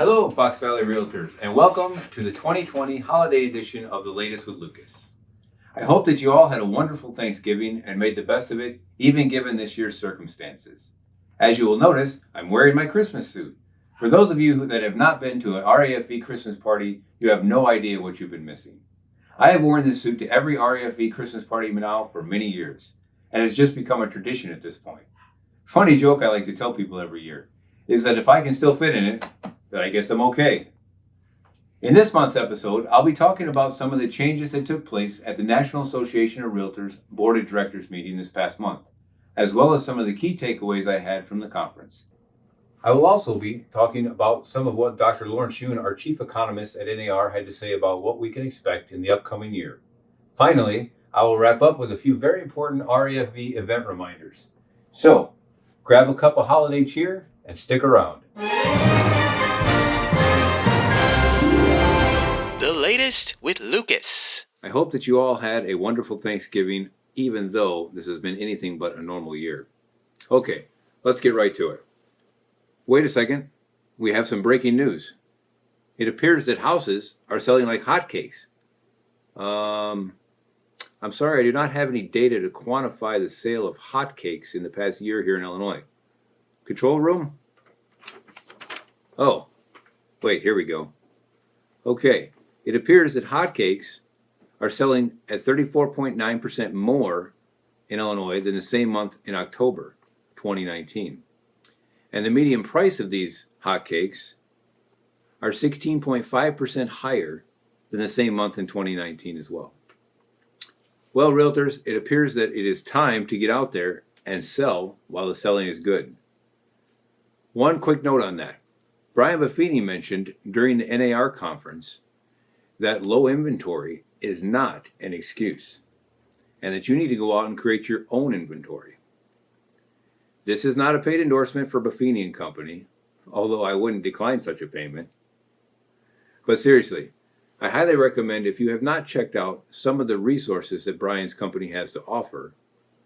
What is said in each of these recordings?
Hello, Fox Valley Realtors, and welcome to the 2020 holiday edition of The Latest with Lucas. I hope that you all had a wonderful Thanksgiving and made the best of it, even given this year's circumstances. As you will notice, I'm wearing my Christmas suit. For those of you that have not been to an RAFV Christmas party, you have no idea what you've been missing. I have worn this suit to every RAFV Christmas party now for many years, and it's just become a tradition at this point. Funny joke I like to tell people every year is that if I can still fit in it, then I guess I'm okay. In this month's episode, I'll be talking about some of the changes that took place at the National Association of Realtors Board of Directors meeting this past month, as well as some of the key takeaways I had from the conference. I will also be talking about some of what Dr. Lawrence Yoon, our chief economist at NAR, had to say about what we can expect in the upcoming year. Finally, I will wrap up with a few very important RAFV event reminders. So, grab a cup of holiday cheer and stick around. The latest with Lucas. I hope that you all had a wonderful Thanksgiving, even though this has been anything but a normal year. Okay, let's get right to it. Wait a second, we have some breaking news. It appears that houses are selling like hotcakes. I'm sorry, I do not have any data to quantify the sale of hotcakes in the past year here in Illinois. Control room? Oh, wait, here we go. Okay, it appears that hotcakes are selling at 34.9% more in Illinois than the same month in October 2019. And the median price of these hotcakes are 16.5% higher than the same month in 2019 as well. Well, realtors, it appears that it is time to get out there and sell while the selling is good. One quick note on that. Brian Buffini mentioned during the NAR conference that low inventory is not an excuse, and that you need to go out and create your own inventory. This is not a paid endorsement for Buffini and Company, although I wouldn't decline such a payment. But seriously, I highly recommend, if you have not checked out some of the resources that Brian's company has to offer,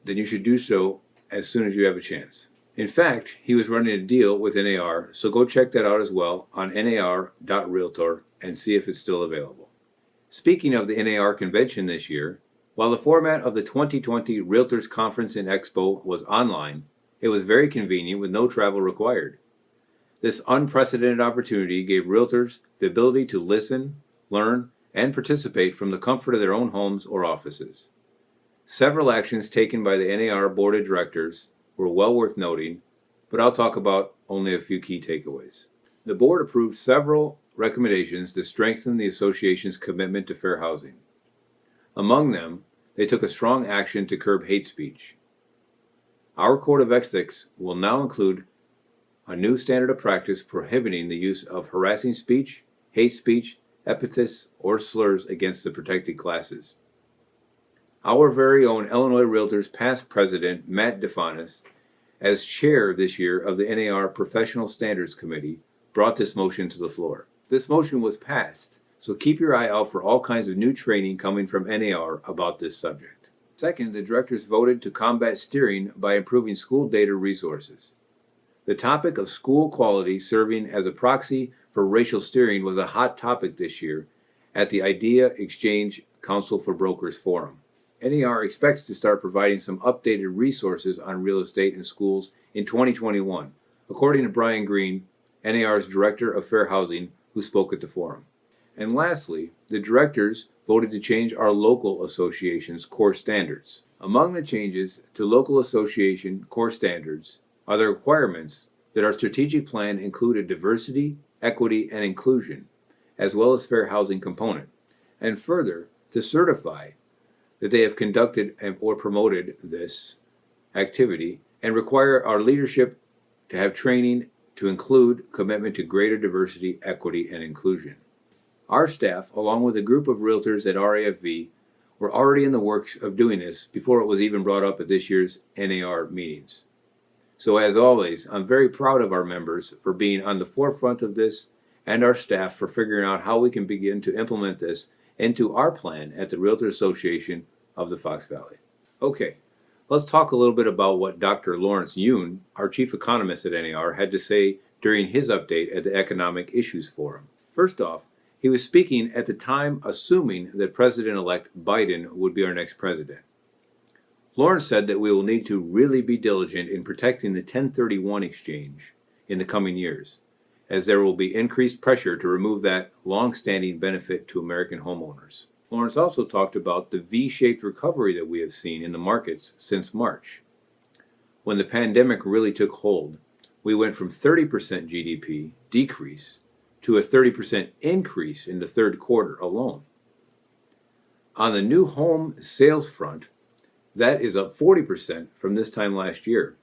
then you should do so as soon as you have a chance. In fact, he was running a deal with NAR, so go check that out as well on nar.realtor and see if it's still available. Speaking of the NAR convention this year, while the format of the 2020 Realtors Conference and Expo was online, it was very convenient with no travel required. This unprecedented opportunity gave realtors the ability to listen, learn, and participate from the comfort of their own homes or offices. Several actions taken by the NAR Board of Directors were well worth noting, but I'll talk about only a few key takeaways. The board approved several recommendations to strengthen the association's commitment to fair housing. Among them, they took a strong action to curb hate speech. Our code of ethics will now include a new standard of practice prohibiting the use of harassing speech, hate speech, epithets, or slurs against the protected classes. Our very own Illinois Realtors past president, Matt DeFanis, as chair this year of the NAR Professional Standards Committee, brought this motion to the floor. This motion was passed, so keep your eye out for all kinds of new training coming from NAR about this subject. Second, the directors voted to combat steering by improving school data resources. The topic of school quality serving as a proxy for racial steering was a hot topic this year at the Idea Exchange Council for Brokers Forum. NAR expects to start providing some updated resources on real estate in schools in 2021, according to Brian Green, NAR's Director of Fair Housing, who spoke at the forum. And lastly, the directors voted to change our local association's core standards. Among the changes to local association core standards are the requirements that our strategic plan include a diversity, equity, and inclusion, as well as fair housing component, and further, to certify that they have conducted or promoted this activity, and require our leadership to have training to include commitment to greater diversity, equity, and inclusion. Our staff, along with a group of realtors at RAFV, were already in the works of doing this before it was even brought up at this year's NAR meetings. So as always, I'm very proud of our members for being on the forefront of this, and our staff for figuring out how we can begin to implement this into our plan at the Realtor Association of the Fox Valley. Okay, let's talk a little bit about what Dr. Lawrence Yoon, our chief economist at NAR, had to say during his update at the Economic Issues Forum. First off, he was speaking at the time assuming that President-elect Biden would be our next president. Lawrence said that we will need to really be diligent in protecting the 1031 exchange in the coming years, as there will be increased pressure to remove that long-standing benefit to American homeowners. Lawrence also talked about the V-shaped recovery that we have seen in the markets since March. When the pandemic really took hold, we went from 30% GDP decrease to a 30% increase in the third quarter alone. On the new home sales front, that is up 40% from this time last year.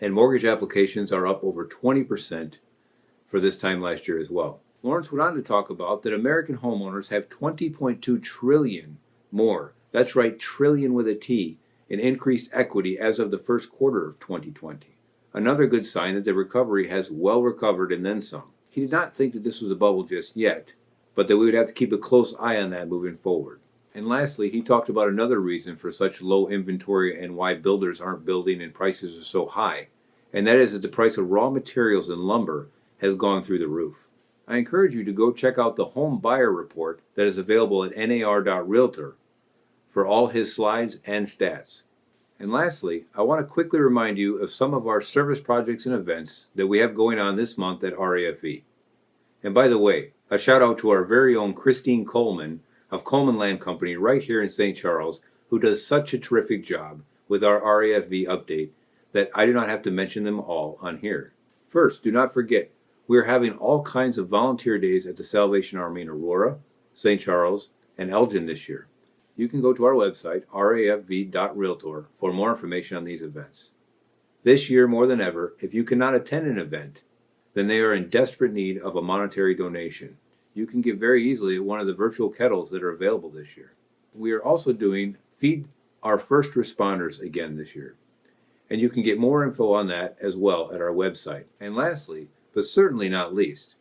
And mortgage applications are up over 20% for this time last year as well. Lawrence went on to talk about that American homeowners have $20.2 trillion more, that's right, trillion with a T, in increased equity as of the first quarter of 2020. Another good sign that the recovery has well recovered and then some. He did not think that this was a bubble just yet, but that we would have to keep a close eye on that moving forward. And lastly, he talked about another reason for such low inventory and why builders aren't building and prices are so high, and that is that the price of raw materials and lumber has gone through the roof. I encourage you to go check out the home buyer report that is available at nar.realtor for all his slides and stats. And lastly, I want to quickly remind you of some of our service projects and events that we have going on this month at RAFV. And by the way, a shout out to our very own Christine Coleman of Coleman Land Company right here in St. Charles, who does such a terrific job with our RAFV update that I do not have to mention them all on here. First, do not forget, we are having all kinds of volunteer days at the Salvation Army in Aurora, St. Charles, and Elgin this year. You can go to our website, rafv.realtor, for more information on these events. This year, more than ever, if you cannot attend an event, then they are in desperate need of a monetary donation. You can give very easily at one of the virtual kettles that are available this year. We are also doing Feed Our First Responders again this year, and you can get more info on that as well at our website. And lastly, but certainly not least,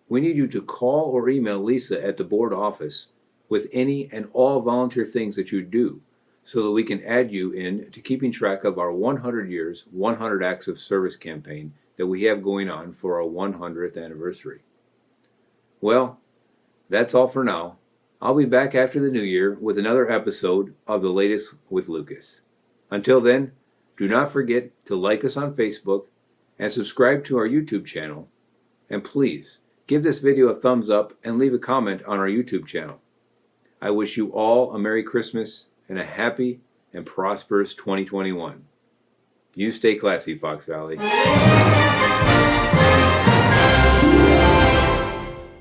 we need you to call or email Lisa at the board office with any and all volunteer things that you do so that we can add you in to keeping track of our 100 years, 100 acts of service campaign that we have going on for our 100th anniversary. Well, that's all for now. I'll be back after the new year with another episode of The Latest with Lucas. Until then, do not forget to like us on Facebook and subscribe to our YouTube channel. And please, give this video a thumbs up and leave a comment on our YouTube channel. I wish you all a Merry Christmas and a happy and prosperous 2021. You stay classy, Fox Valley.